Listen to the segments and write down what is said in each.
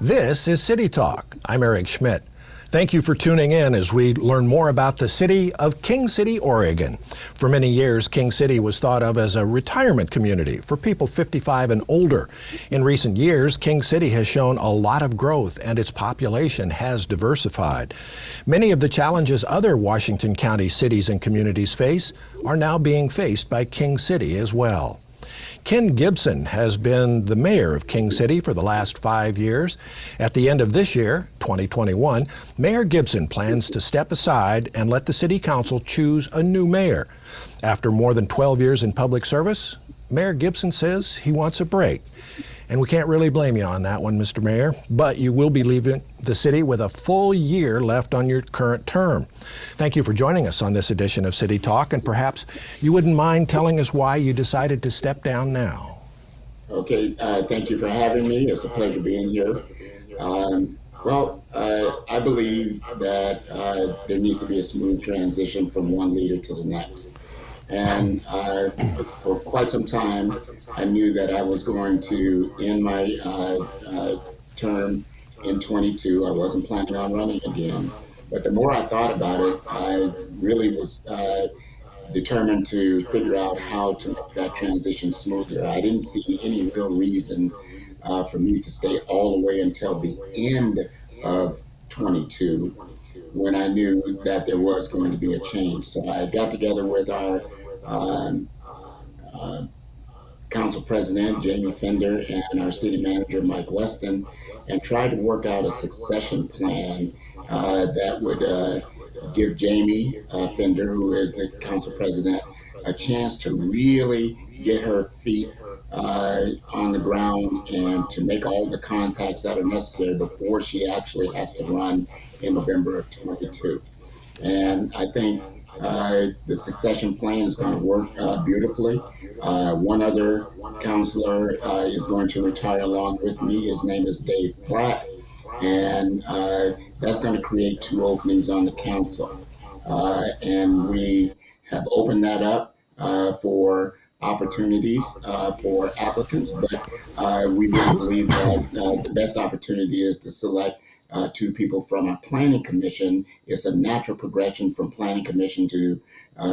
This is City Talk. I'm Eric Schmidt. Thank you for tuning in as we learn more about the city of King City, Oregon. For many years, King City was thought of as a retirement community for people 55 and older. In recent years, King City has shown a lot of growth and its population has diversified. Many of the challenges other Washington County cities and communities face are now being faced by King City as well. Ken Gibson has been the mayor of King City for the last 5 years. At the end of this year, 2021, Mayor Gibson plans to step aside and let the City Council choose a new mayor. After more than 12 years in public service, Mayor Gibson says he wants a break. And we can't really blame you on that one, Mr. Mayor, but you will be leaving the city with a full year left on your current term. Thank you for joining us on this edition of City Talk, and perhaps you wouldn't mind telling us why you decided to step down now. Okay, thank you for having me. It's a pleasure being here. I believe that there needs to be a smooth transition from one leader to the next. And for quite some time, I knew that I was going to end my term in 22. I wasn't planning on running again. But the more I thought about it, I really was determined to figure out how to make that transition smoother. I didn't see any real reason for me to stay all the way until the end of 22, when I knew that there was going to be a change. So I got together with our council president, Jamie Fender, and our city manager, Mike Weston, and tried to work out a succession plan that would give Jamie Fender, who is the council president, a chance to really get her feet on the ground and to make all the contacts that are necessary before she actually has to run in November of 22. And I think the succession plan is going to work beautifully. One other counselor is going to retire along with me. His name is Dave Platt, and that's going to create 2 openings on the council. And we have opened that up for opportunities for applicants, but we really believe that the best opportunity is to select 2 people from our planning commission. It's a natural progression from planning commission to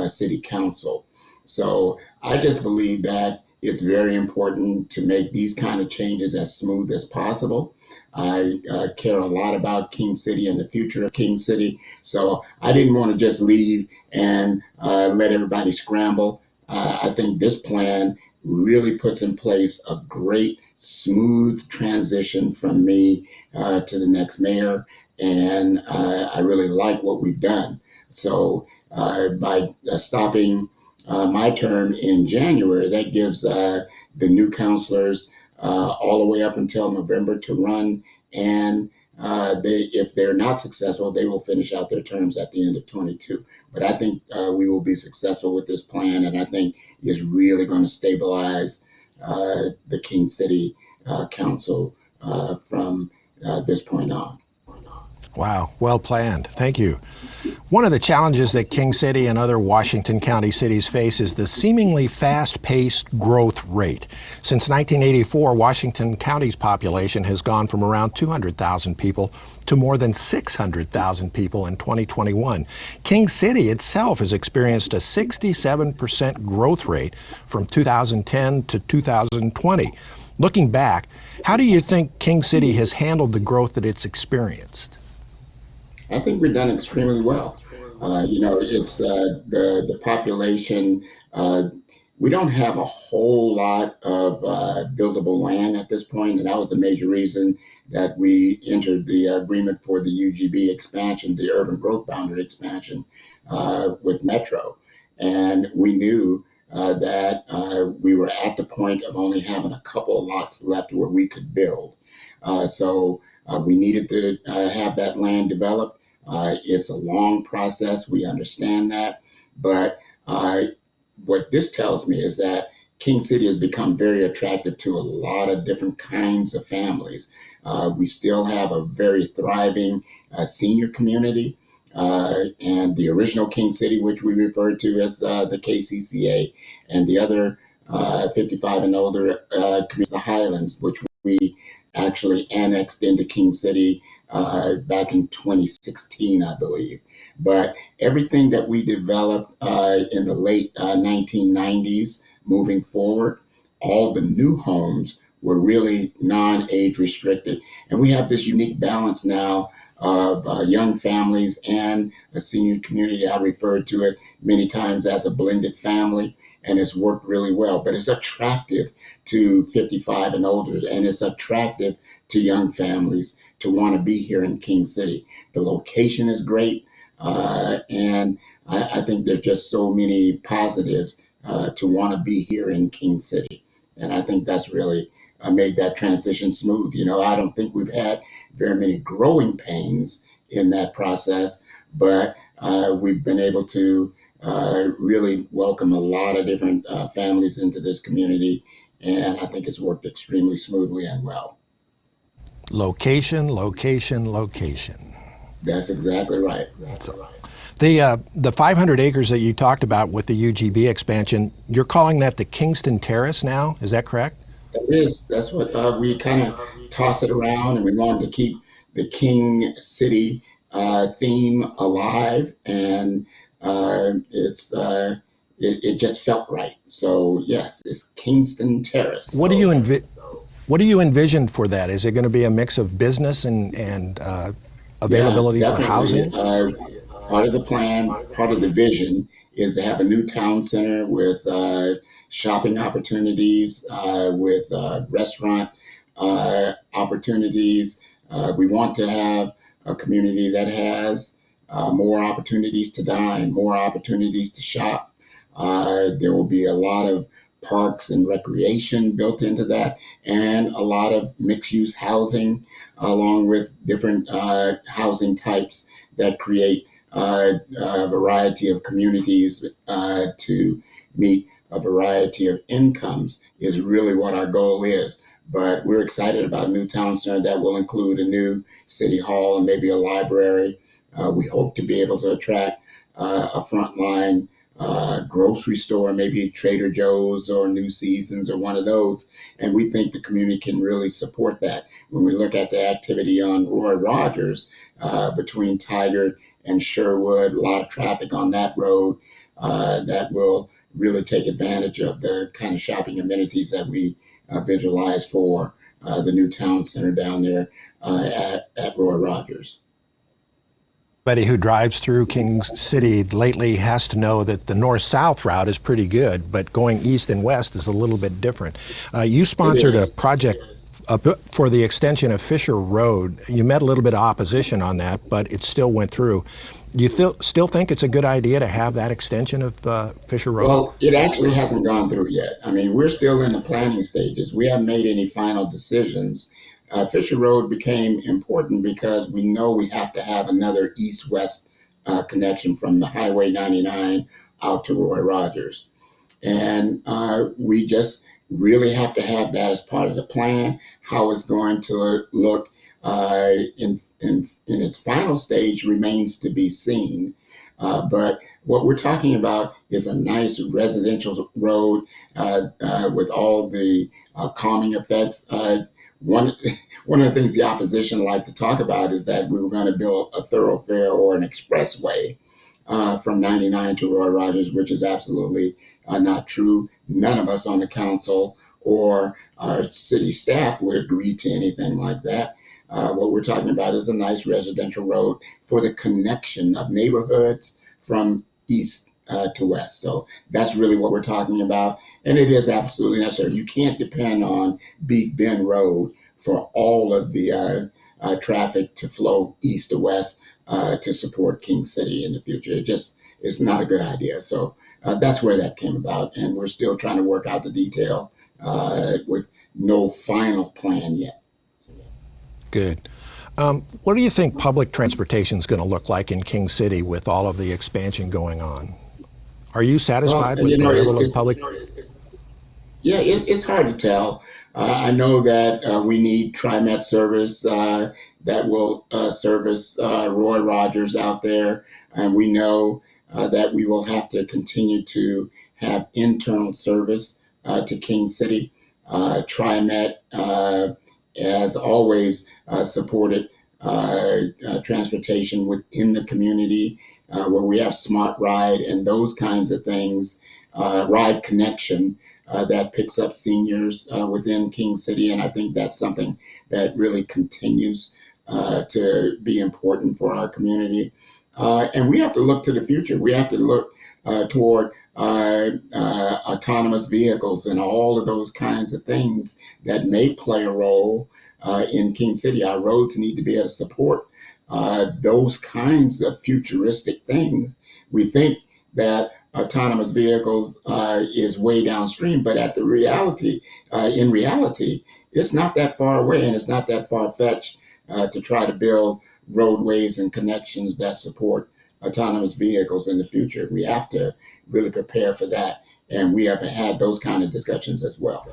city council. So I just believe that it's very important to make these kind of changes as smooth as possible. I care a lot about King City and the future of King City. So I didn't want to just leave and let everybody scramble. I think this plan really puts in place a great, smooth transition from me to the next mayor. And I really like what we've done. So by stopping my term in January, that gives the new councilors all the way up until November to run. And if they're not successful, they will finish out their terms at the end of 22. But I think we will be successful with this plan, and I think it's really going to stabilize the King City Council from this point on. Wow, well planned. Thank you. One of the challenges that King City and other Washington County cities face is the seemingly fast-paced growth rate. Since 1984, Washington County's population has gone from around 200,000 people to more than 600,000 people in 2021. King City itself has experienced a 67% growth rate from 2010 to 2020. Looking back, how do you think King City has handled the growth that it's experienced? I think we've done extremely well. It's the population. We don't have a whole lot of buildable land at this point, and that was the major reason that we entered the agreement for the UGB expansion, the urban growth boundary expansion with Metro. And we knew that we were at the point of only having a couple of lots left where we could build. So we needed to have that land developed. It's a long process. We understand that. But what this tells me is that King City has become very attractive to a lot of different kinds of families. We still have a very thriving senior community. And the original King City, which we refer to as the KCCA, and the other 55 and older communities, the Highlands, which we actually annexed into King City back in 2016, I believe. But everything that we developed in the late 1990s moving forward, all the new homes were really non-age restricted. And we have this unique balance now of young families and a senior community. I refer to it many times as a blended family, and it's worked really well. But it's attractive to 55 and older, and it's attractive to young families to want to be here in King City. The location is great, and I think there's just so many positives to want to be here in King City. And I think that's really made that transition smooth. You know, I don't think we've had very many growing pains in that process, but we've been able to really welcome a lot of different families into this community. And I think it's worked extremely smoothly and well. Location, location, location. That's exactly right. The 500 acres that you talked about with the UGB expansion, you're calling that the Kingston Terrace now? Is that correct? It is. That's what we kind of toss it around, and we wanted to keep the King City theme alive, and it just felt right. So yes, it's Kingston Terrace. What do you envision for that? Is it going to be a mix of business and availability Yeah, for housing? definitely. Part of the plan, part of the vision is to have a new town center with shopping opportunities, with restaurant opportunities. We want to have a community that has more opportunities to dine, more opportunities to shop. There will be a lot of parks and recreation built into that, and a lot of mixed-use housing, along with different housing types that create a variety of communities to meet a variety of incomes is really what our goal is. But we're excited about a new town center that will include a new city hall and maybe a library. We hope to be able to attract a frontline grocery store, maybe Trader Joe's or New Seasons or one of those. And we think the community can really support that. When we look at the activity on Roy Rogers between Tigard and Sherwood, a lot of traffic on that road that will really take advantage of the kind of shopping amenities that we visualize for the new town center down there at Roy Rogers. Anybody who drives through King City lately has to know that the north-south route is pretty good, but going east and west is a little bit different. You sponsored a project for the extension of Fisher Road. You met a little bit of opposition on that, but it still went through. Do you still think it's a good idea to have that extension of Fisher Road? Well, it actually hasn't gone through yet. I mean, we're still in the planning stages. We haven't made any final decisions. Fisher Road became important because we know we have to have another east-west connection from the Highway 99 out to Roy Rogers. And we just really have to have that as part of the plan. How it's going to look in its final stage remains to be seen. But what we're talking about is a nice residential road with all the calming effects. One of the things the opposition like to talk about is that we were going to build a thoroughfare or an expressway from 99 to Roy Rogers, which is absolutely not true. None of us on the council or our city staff would agree to anything like that. What we're talking about is a nice residential road for the connection of neighborhoods from east to west. So that's really what we're talking about. And it is absolutely necessary. You can't depend on Beef Bend Road for all of the traffic to flow east to west to support King City in the future. It just is not a good idea. So that's where that came about. And we're still trying to work out the detail with no final plan yet. Good. What do you think public transportation is going to look like in King City with all of the expansion going on? Are you satisfied with the level of public? Yeah, it's hard to tell. I know that we need TriMet service that will service Roy Rogers out there. And we know that we will have to continue to have internal service to King City. TriMet has always supported transportation within the community, where we have Smart Ride and those kinds of things, Ride Connection, that picks up seniors within King City. And I think that's something that really continues to be important for our community. And we have to look to the future. We have to look toward autonomous vehicles and all of those kinds of things that may play a role in King City. Our roads need to be able to support those kinds of futuristic things. We think that autonomous vehicles is way downstream, but in reality, it's not that far away, and it's not that far fetched to try to build roadways and connections that support autonomous vehicles in the future. We have to really prepare for that, and we have had those kind of discussions as well.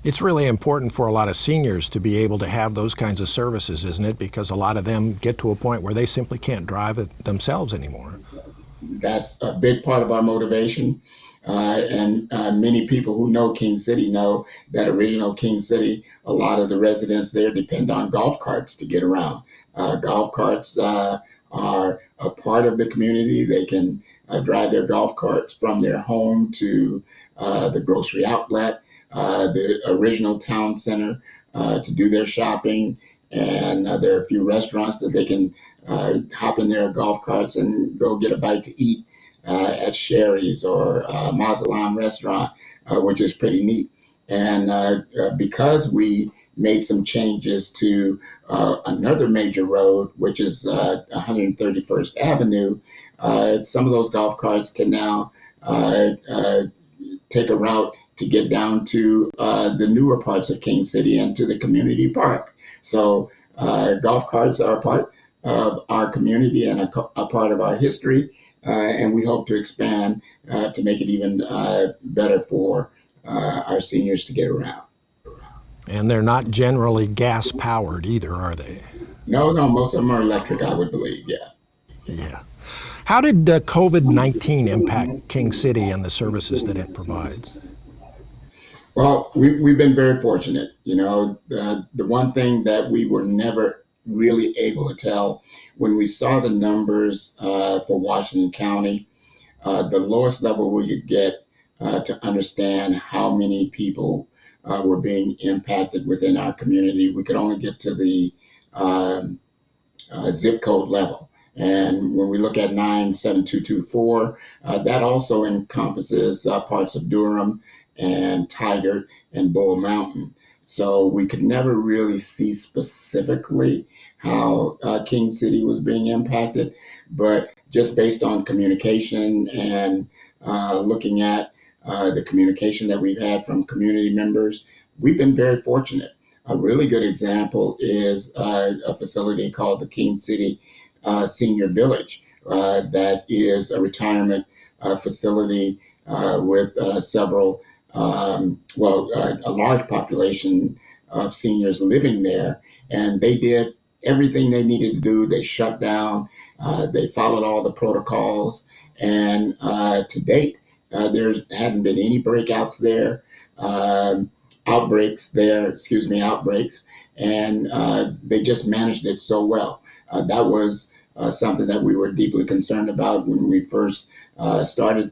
It's really important for a lot of seniors to be able to have those kinds of services, isn't it? Because a lot of them get to a point where they simply can't drive it themselves anymore. That's a big part of our motivation. And many people who know King City know that original King City, a lot of the residents there depend on golf carts to get around. Golf carts are a part of the community. They can drive their golf carts from their home to the grocery outlet, the original town center, to do their shopping. And there are a few restaurants that they can hop in their golf carts and go get a bite to eat at Sherry's or Mazatlan restaurant, which is pretty neat. And because we made some changes to another major road, which is 131st Avenue, some of those golf carts can now take a route to get down to the newer parts of King City and to the community park. So golf carts are a part of our community and a part of our history, and we hope to expand to make it even better for our seniors to get around. And they're not generally gas powered either, are they? No, most of them are electric, I would believe, yeah. Yeah. How did COVID-19 impact King City and the services that it provides? Well, we've been very fortunate. You know, the one thing that we were never really able to tell when we saw the numbers for Washington County, the lowest level we could get to understand how many people were being impacted within our community. We could only get to the zip code level. And when we look at 97224, that also encompasses parts of Durham and Tigard and Bull Mountain. So we could never really see specifically how King City was being impacted, but just based on communication and looking at the communication that we've had from community members, we've been very fortunate. A really good example is a facility called the King City Senior Village. That is a retirement facility with several, a large population of seniors living there. And they did everything they needed to do. They shut down, they followed all the protocols. And to date, there hadn't been any breakouts there. Outbreaks, and they just managed it so well. That was something that we were deeply concerned about when we first started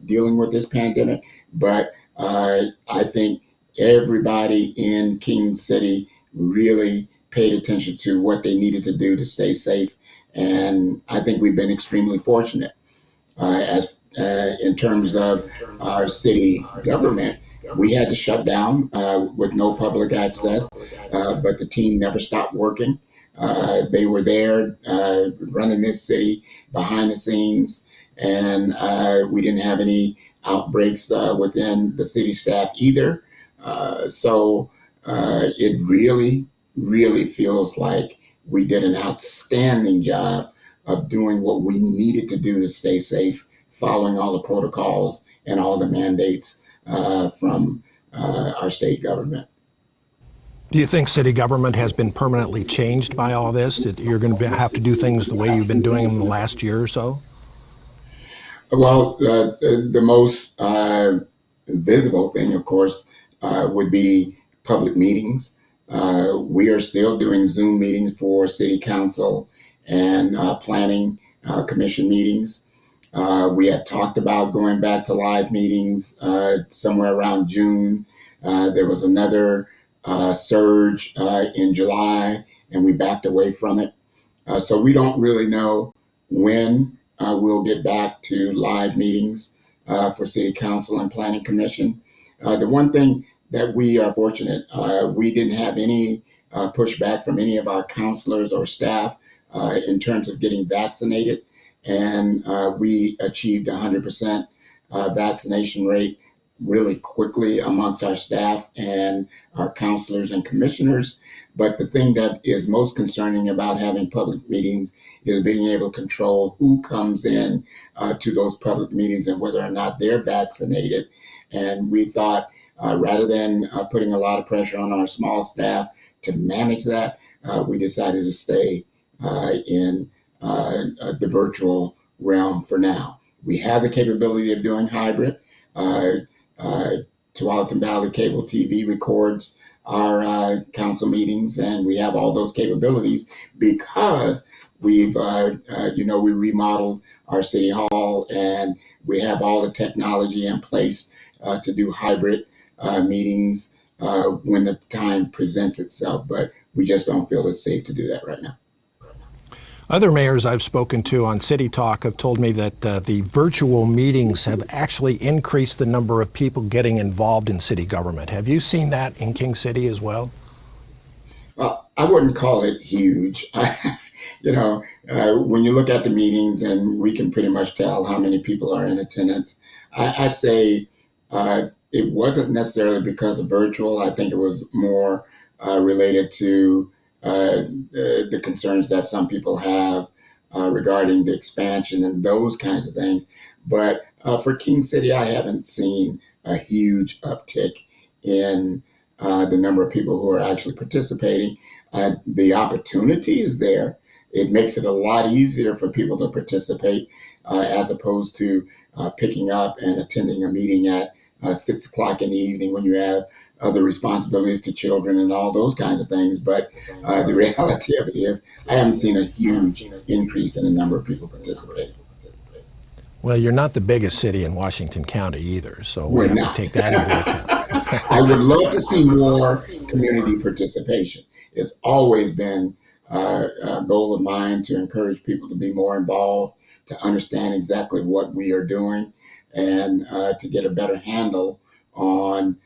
dealing with this pandemic. But I think everybody in King City really paid attention to what they needed to do to stay safe. And I think we've been extremely fortunate as in terms of our city government. We had to shut down with no public access, but the team never stopped working. They were there running this city behind the scenes, and we didn't have any outbreaks within the city staff either. So it really, really feels like we did an outstanding job of doing what we needed to do to stay safe, following all the protocols and all the mandates from our state government. Do you think city government has been permanently changed by all this? That you're going to have to do things the way you've been doing them the last year or so? Well, the most visible thing, of course, would be public meetings. We are still doing Zoom meetings for city council and planning commission meetings. We had talked about going back to live meetings somewhere around June. There was another surge in July, and we backed away from it. So we don't really know when we'll get back to live meetings for City Council and Planning Commission. The one thing that we are fortunate, we didn't have any pushback from any of our counselors or staff in terms of getting vaccinated. And we achieved 100% vaccination rate really quickly amongst our staff and our counselors and commissioners. But the thing that is most concerning about having public meetings is being able to control who comes in to those public meetings and whether or not they're vaccinated. And we thought rather than putting a lot of pressure on our small staff to manage that, we decided to stay in the virtual realm for now. We have the capability of doing hybrid. Tualatin Valley Cable TV records our council meetings, and we have all those capabilities because we remodeled our city hall, and we have all the technology in place to do hybrid meetings when the time presents itself. But we just don't feel it's safe to do that right now. Other mayors I've spoken to on City Talk have told me that the virtual meetings have actually increased the number of people getting involved in city government. Have you seen that in King City as well? Well, I wouldn't call it huge. When you look at the meetings, and we can pretty much tell how many people are in attendance, I say it wasn't necessarily because of virtual. I think it was more related to the concerns that some people have regarding the expansion and those kinds of things. But for King City, I haven't seen a huge uptick in the number of people who are actually participating. The opportunity is there. It makes it a lot easier for people to participate as opposed to picking up and attending a meeting at 6 o'clock in the evening when you have other responsibilities to children and all those kinds of things. But the reality of it is, I haven't seen a huge increase in the number of people participating. Well, you're not the biggest city in Washington County either, so we have to take that into account. I would love to see more community participation. It's always been a goal of mine to encourage people to be more involved, to understand exactly what we are doing, and to get a better handle on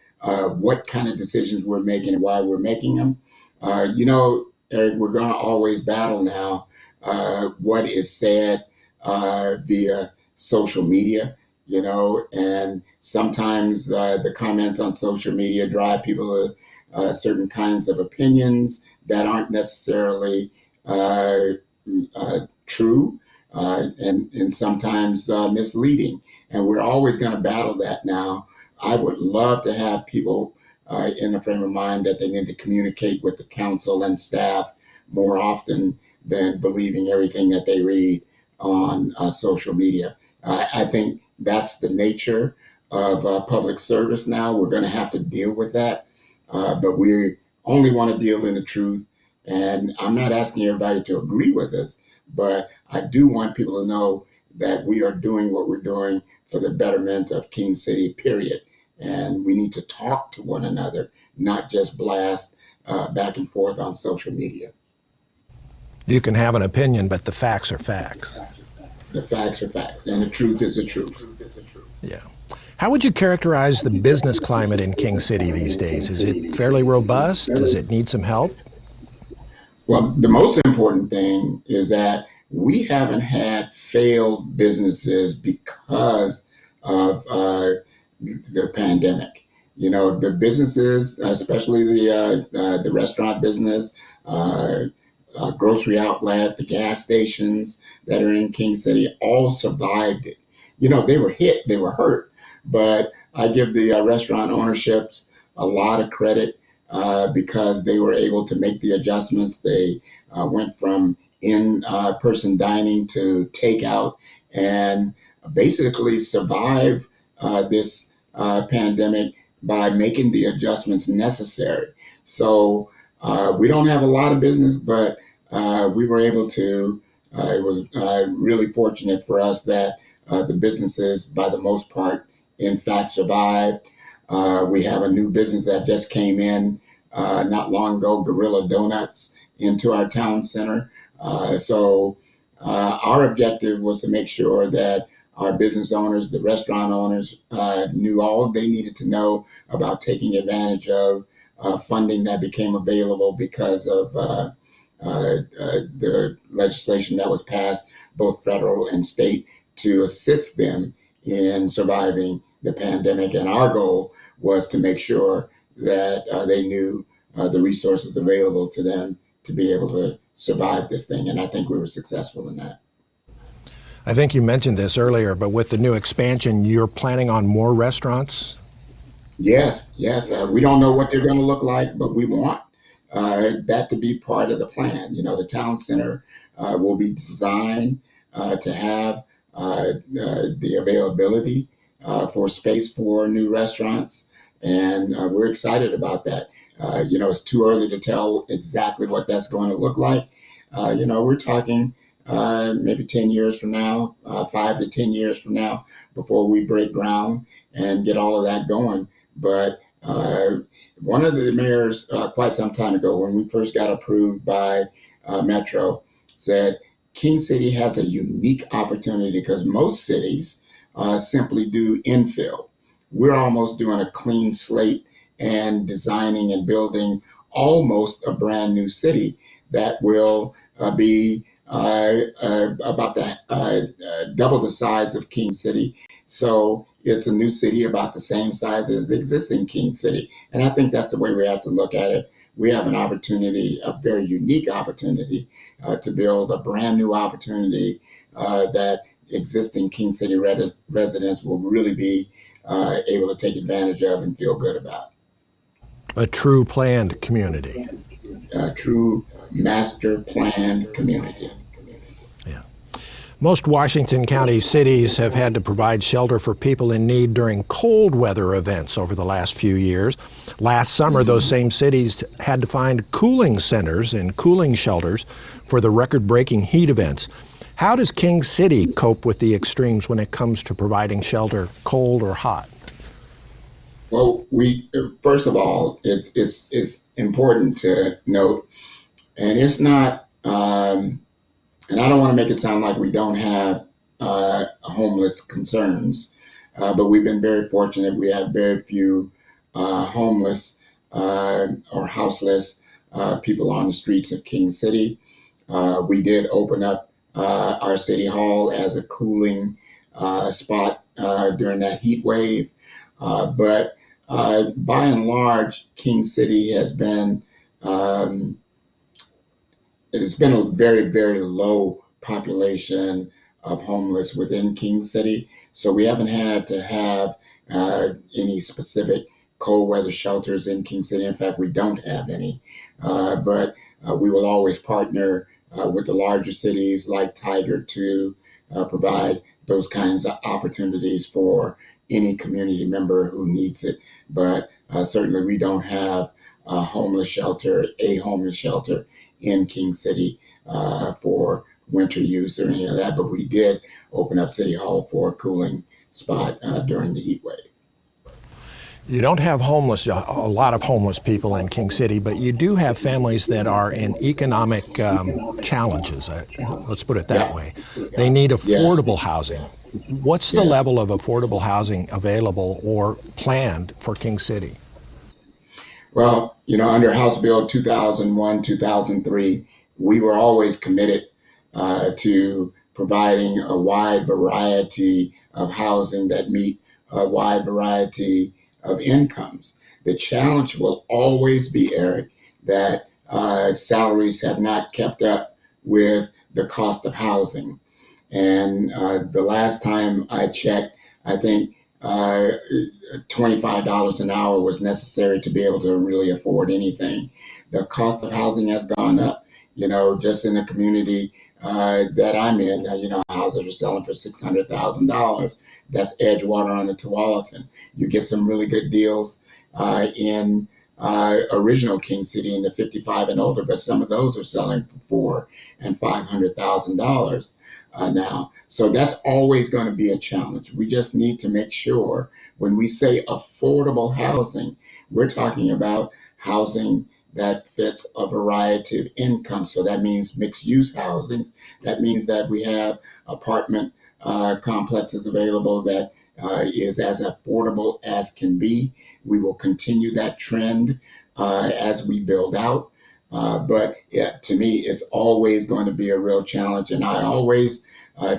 what kind of decisions we're making and why we're making them. Eric, we're going to always battle now what is said via social media, and sometimes the comments on social media drive people to certain kinds of opinions that aren't necessarily true and sometimes misleading. And we're always going to battle that now. I would love to have people in a frame of mind that they need to communicate with the council and staff more often than believing everything that they read on social media. I think that's the nature of public service now. We're going to have to deal with that, but we only want to deal in the truth. And I'm not asking everybody to agree with us, but I do want people to know that we are doing what we're doing for the betterment of King City, period. And we need to talk to one another, not just blast back and forth on social media. You can have an opinion, but the facts are facts. The facts are facts, and the truth is the truth. Yeah. How would you characterize the business climate in King City these days? Is it fairly robust? Does it need some help? Well, the most important thing is that we haven't had failed businesses because of the pandemic. The businesses, especially the restaurant business, grocery outlet, the gas stations that are in King City, all survived it. They were hit, they were hurt, but I give the restaurant ownerships a lot of credit because they were able to make the adjustments. They went from in-person dining to takeout and basically survive this pandemic by making the adjustments necessary. So We don't have a lot of business, but we were able to. It was really fortunate for us that the businesses, by the most part, in fact, survived. We have a new business that just came in not long ago, Gorilla Donuts, into our town center. Our objective was to make sure that our business owners, the restaurant owners, knew all they needed to know about taking advantage of funding that became available because of the legislation that was passed, both federal and state, to assist them in surviving the pandemic. And our goal was to make sure that they knew the resources available to them to be able to survive this thing. And I think we were successful in that. I think you mentioned this earlier, but with the new expansion, you're planning on more restaurants? Yes, yes. We don't know what they're going to look like, but we want that to be part of the plan. You know, the town center will be designed to have the availability for space for new restaurants. And we're excited about that. It's too early to tell exactly what that's going to look like. We're talking maybe 10 years from now, 5 to 10 years from now, before we break ground and get all of that going. But one of the mayors quite some time ago, when we first got approved by Metro, said King City has a unique opportunity because most cities simply do infill. We're almost doing a clean slate and designing and building almost a brand new city that will be about double the size of King City. So it's a new city about the same size as the existing King City. And I think that's the way we have to look at it. We have an opportunity, a very unique opportunity, to build a brand new opportunity that existing King City residents will really be able to take advantage of and feel good about. A true planned community. A true master planned community. Yeah. Most Washington County cities have had to provide shelter for people in need during cold weather events over the last few years. Last summer, those same cities had to find cooling centers and cooling shelters for the record-breaking heat events. How does King City cope with the extremes when it comes to providing shelter, cold or hot? Well, first of all, it's important to note, and it's not, and I don't want to make it sound like we don't have homeless concerns, but we've been very fortunate. We have very few homeless or houseless people on the streets of King City. We did open up our city hall as a cooling spot during that heat wave, but by and large, King City has been it has been a very, very low population of homeless within King City. So we haven't had to have any specific cold weather shelters in King City. In fact, we don't have any. But we will always partner with the larger cities like Tiger to provide those kinds of opportunities for any community member who needs it. But certainly we don't have a homeless shelter in King City for winter use or any of that. But we did open up City Hall for a cooling spot during the heat wave. You don't have a lot of homeless people in King City, but you do have families that are in economic challenges. Let's put it that way. They need affordable housing. What's the level of affordable housing available or planned for King City? Well, under House Bill 2001, 2003, we were always committed to providing a wide variety of housing that meet a wide variety of incomes. The challenge will always be, Eric, that salaries have not kept up with the cost of housing. And the last time I checked, I think $25 an hour was necessary to be able to really afford anything. The cost of housing has gone up. Just in the community that I'm in, houses are selling for $600,000. That's Edgewater on the Tualatin. You get some really good deals in original King City in the 55 and older, but some of those are selling for $400,000 and $500,000 now. So that's always going to be a challenge. We just need to make sure when we say affordable housing, we're talking about housing that fits a variety of incomes. So that means mixed use housing. That means that we have apartment complexes available that is as affordable as can be. We will continue that trend as we build out. But yeah, to me, it's always going to be a real challenge. And I always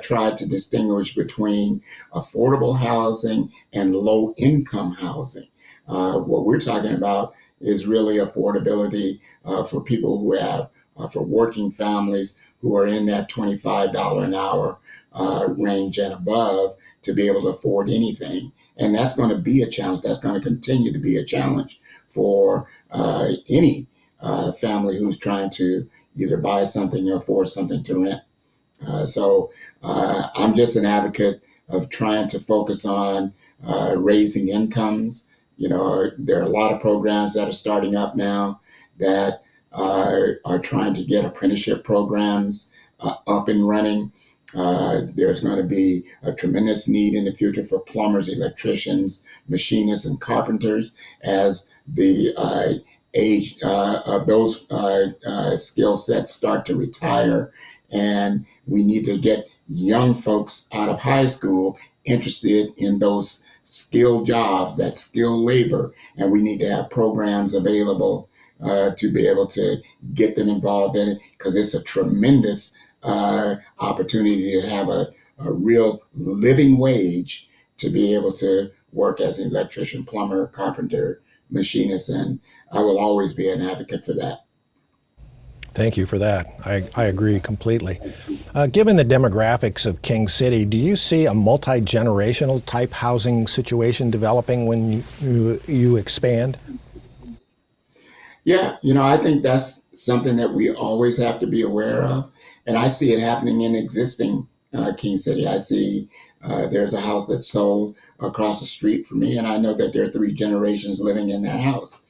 try to distinguish between affordable housing and low income housing. What we're talking about is really affordability for people who have, for working families who are in that $25 an hour range and above to be able to afford anything. And that's going to be a challenge. That's going to continue to be a challenge for any family who's trying to either buy something or afford something to rent. So I'm just an advocate of trying to focus on raising incomes. You know, there are a lot of programs that are starting up now that are trying to get apprenticeship programs up and running. There's going to be a tremendous need in the future for plumbers, electricians, machinists, and carpenters as the age of those skill sets start to retire. And we need to get young folks out of high school interested in those skilled jobs, that skilled labor. And we need to have programs available to be able to get them involved in it, because it's a tremendous opportunity to have a real living wage to be able to work as an electrician, plumber, carpenter, machinist. And I will always be an advocate for that. Thank you for that. I agree completely. Given the demographics of King City, do you see a multi-generational type housing situation developing when you expand? Yeah, you know, I think that's something that we always have to be aware of. And I see it happening in existing King City. I see there's a house that's sold across the street from me, and I know that there are three generations living in that house.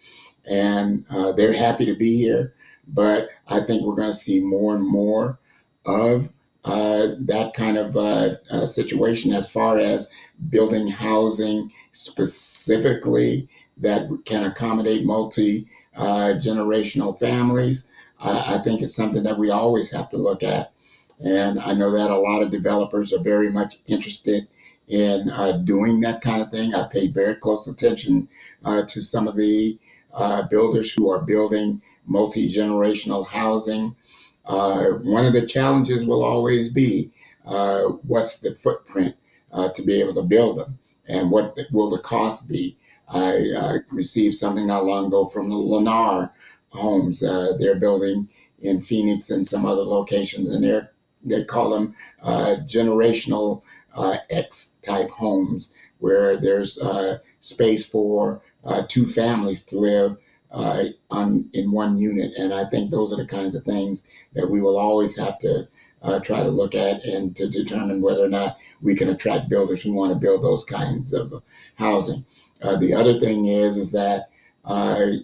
And they're happy to be here. But I think we're going to see more and more of that kind of situation as far as building housing specifically that can accommodate multi generational families. I think it's something that we always have to look at. And I know that a lot of developers are very much interested in doing that kind of thing. I pay very close attention to some of the builders who are building multi-generational housing. One of the challenges will always be what's the footprint to be able to build them, and what will the cost be. I received something not long ago from the Lennar Homes. They're building in Phoenix and some other locations, and they call them generational X type homes, where there's space for two families to live in one unit. And I think those are the kinds of things that we will always have to try to look at, and to determine whether or not we can attract builders who want to build those kinds of housing. The other thing is that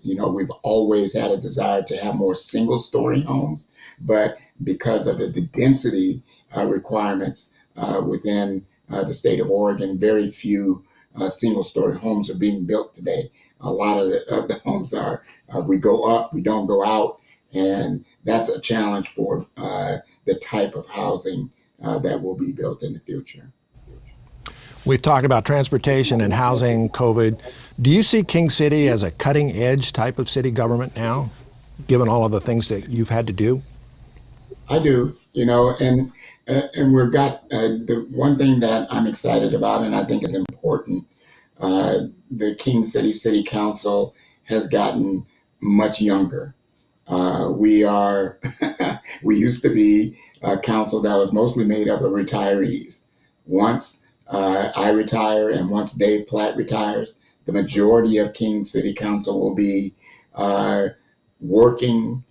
you know, we've always had a desire to have more single story homes, but because of the density requirements within the state of Oregon, very few single story homes are being built today. A lot of the homes are, we go up, we don't go out. And that's a challenge for the type of housing that will be built in the future. We've talked about transportation and housing, COVID. Do you see King City as a cutting edge type of city government now, given all of the things that you've had to do? I do, you know, and we've got the one thing that I'm excited about, and I think is important. The King City City Council has gotten much younger. We are, we used to be a council that was mostly made up of retirees. Once I retire and once Dave Platt retires, the majority of King City Council will be working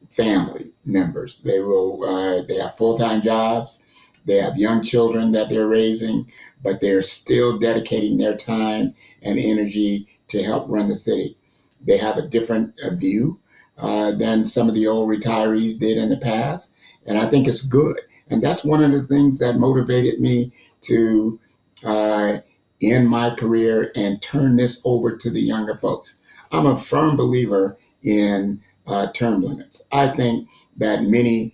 family members. They will, they have full-time jobs. They have young children that they're raising, but they're still dedicating their time and energy to help run the city. They have a different view than some of the old retirees did in the past. And I think it's good. And that's one of the things that motivated me to end my career and turn this over to the younger folks. I'm a firm believer in term limits. I think that many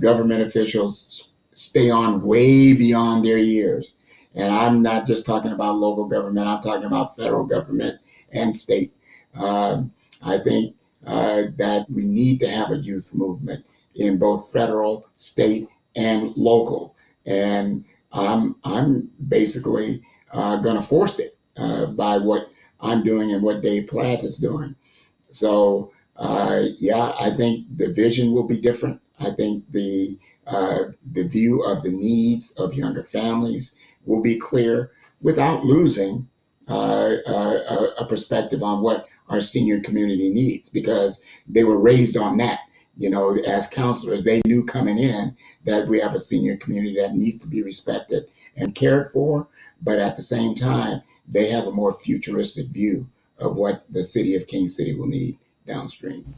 government officials stay on way beyond their years. And I'm not just talking about local government, I'm talking about federal government and state. I think that we need to have a youth movement in both federal, state, and local. And I'm basically going to force it by what I'm doing and what Dave Platt is doing. So, yeah, I think the vision will be different. I think the view of the needs of younger families will be clear without losing a perspective on what our senior community needs, because they were raised on that. You know, as counselors, they knew coming in that we have a senior community that needs to be respected and cared for, but at the same time, they have a more futuristic view of what the city of King City will need downstream.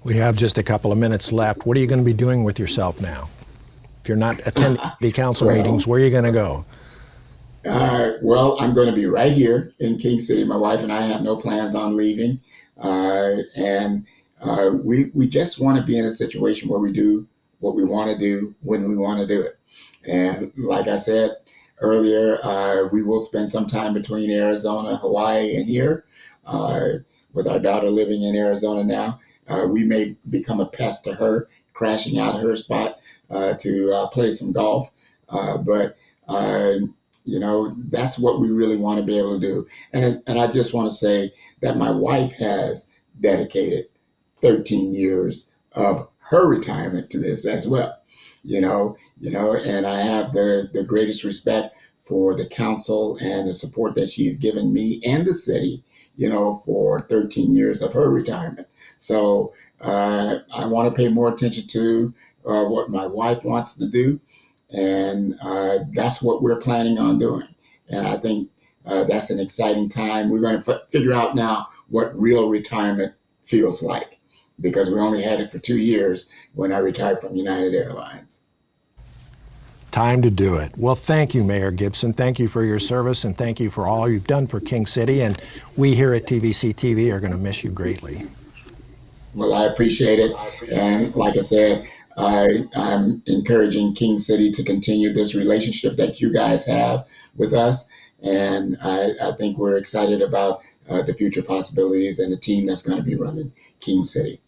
We have just a couple of minutes left. What are you going to be doing with yourself now? If you're not attending the council meetings, where are you going to go? Well, I'm going to be right here in King City. My wife and I have no plans on leaving. And we just want to be in a situation where we do what we want to do when we want to do it. And like I said earlier, we will spend some time between Arizona, Hawaii, and here. With our daughter living in Arizona now, we may become a pest to her, crashing out of her spot to play some golf. But you know, that's what we really want to be able to do. And I just want to say that my wife has dedicated 13 years of her retirement to this as well. And I have the greatest respect for the council and the support that she's given me and the city, for 13 years of her retirement. So I want to pay more attention to what my wife wants to do. And that's what we're planning on doing. And I think that's an exciting time. We're going to figure out now what real retirement feels like, because we only had it for 2 years when I retired from United Airlines. Time to do it. Well, thank you, Mayor Gibson. Thank you for your service, and thank you for all you've done for King City. And we here at TVC TV are going to miss you greatly. Well, I appreciate it. And like I said, I'm encouraging King City to continue this relationship that you guys have with us. And I think we're excited about the future possibilities and the team that's going to be running King City.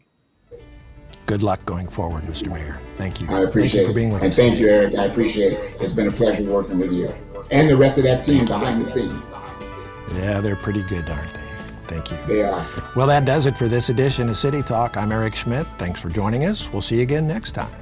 Good luck going forward, Mr. Mayor. Thank you. I appreciate it. For being with us. And thank you, Eric. I appreciate it. It's been a pleasure working with you and the rest of that team behind the scenes. Yeah, they're pretty good, aren't they? Thank you. They are. Well, that does it for this edition of City Talk. I'm Eric Schmidt. Thanks for joining us. We'll see you again next time.